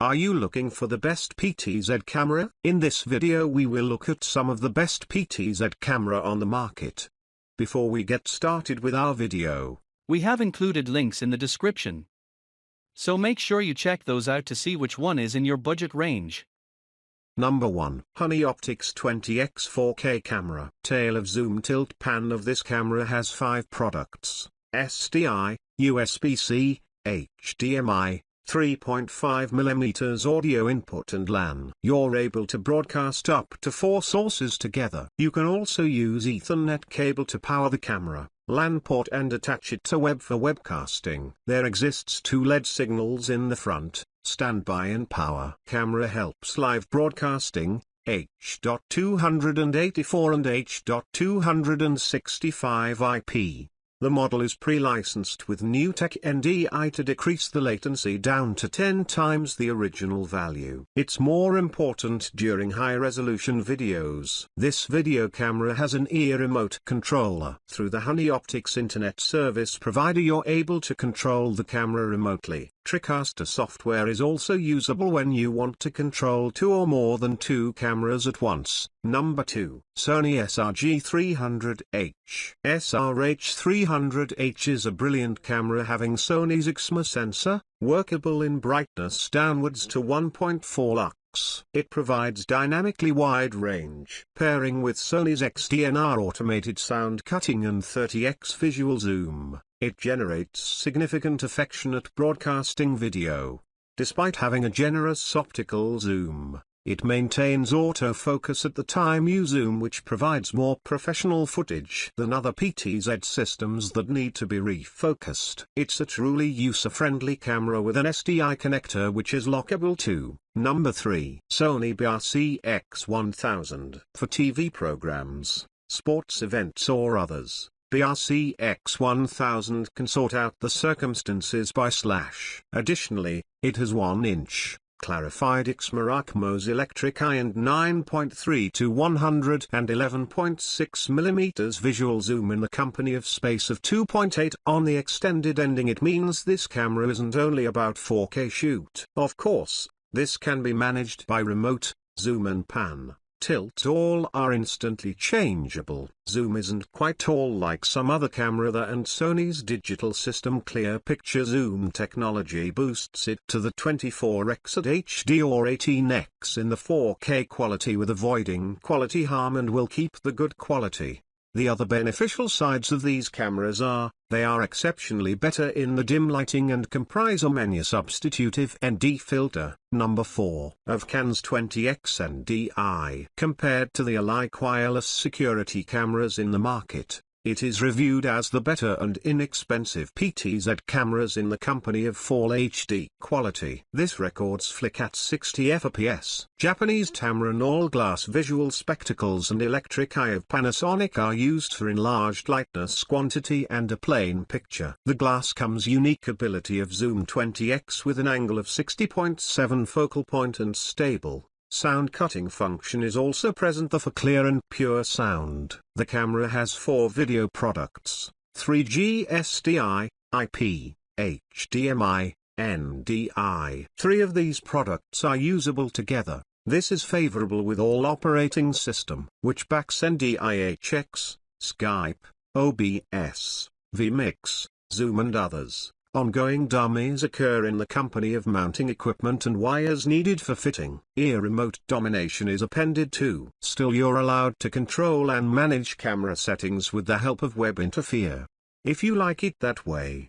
Are you looking for the best PTZ camera? In this video we will look at some of the best PTZ camera on the market. Before we get started with our video, we have included links in the description, so make sure you check those out to see which one is in your budget range. Number 1. Sony Optics 20x 4K camera. Tail of zoom tilt pan of this camera has 5 products: SDI, USB-C, HDMI, 3.5mm audio input and LAN. You're able to broadcast up to 4 sources together. You can also use Ethernet cable to power the camera, LAN port and attach it to web for webcasting. There exists 2 LED signals in the front, standby and power. Camera helps live broadcasting, H.284 and H.265 IP. The model is pre-licensed with new tech NDI to decrease the latency down to 10 times the original value. It's more important during high-resolution videos. This video camera has an ear remote controller. Through the Sony Optics Internet Service provider you're able to control the camera remotely. TriCaster software is also usable when you want to control 2 or more than 2 cameras at once. Number 2. Sony SRG-300H. SRG-300H is a brilliant camera having Sony's XMA sensor, workable in brightness downwards to 1.4 lux. It provides dynamically wide range. Pairing with Sony's XDR automated sound cutting and 30x visual zoom, it generates significant affectionate broadcasting video. Despite having a generous optical zoom, it maintains autofocus at the time you zoom, which provides more professional footage than other PTZ systems that need to be refocused. It's a truly user-friendly camera with an SDI connector which is lockable too. Number 3. Sony BRC-X1000. For TV programs, sports events or others, BRC-X1000 can sort out the circumstances by /. Additionally, it has 1-inch clarified XMA electric eye and 9.3 to 111.6mm visual zoom in the company of space of 2.8 on the extended ending. It means this camera isn't only about 4K shoot. Of course, this can be managed by remote, zoom and pan. Tilt all are instantly changeable. Zoom isn't quite tall like some other camera and Sony's digital system clear picture zoom technology boosts it to the 24x at HD or 18x in the 4K quality with avoiding quality harm and will keep the good quality. The other beneficial sides of these cameras are, they are exceptionally better in the dim lighting and comprise a menu substitutive ND filter. Number 4. Avkans 20x NDI. Compared to the alike wireless security cameras in the market, it is reviewed as the better and inexpensive PTZ cameras in the company of full HD quality. This records flick at 60 fps. Japanese Tamron all-glass visual spectacles and electric eye of Panasonic are used for enlarged lightness quantity and a plain picture. The glass comes unique ability of zoom 20x with an angle of 60.7 focal point and stable sound cutting function is also present for clear and pure sound. The camera has 4 video products: 3G SDI, IP, HDMI, NDI. 3 of these products are usable together. This is favorable with all operating system, which backs NDIHX, Skype, OBS, vMix, Zoom and others. Ongoing dummies occur in the company of mounting equipment and wires needed for fitting. Ear remote domination is appended too. Still, you're allowed to control and manage camera settings with the help of web interfere. If you like it that way,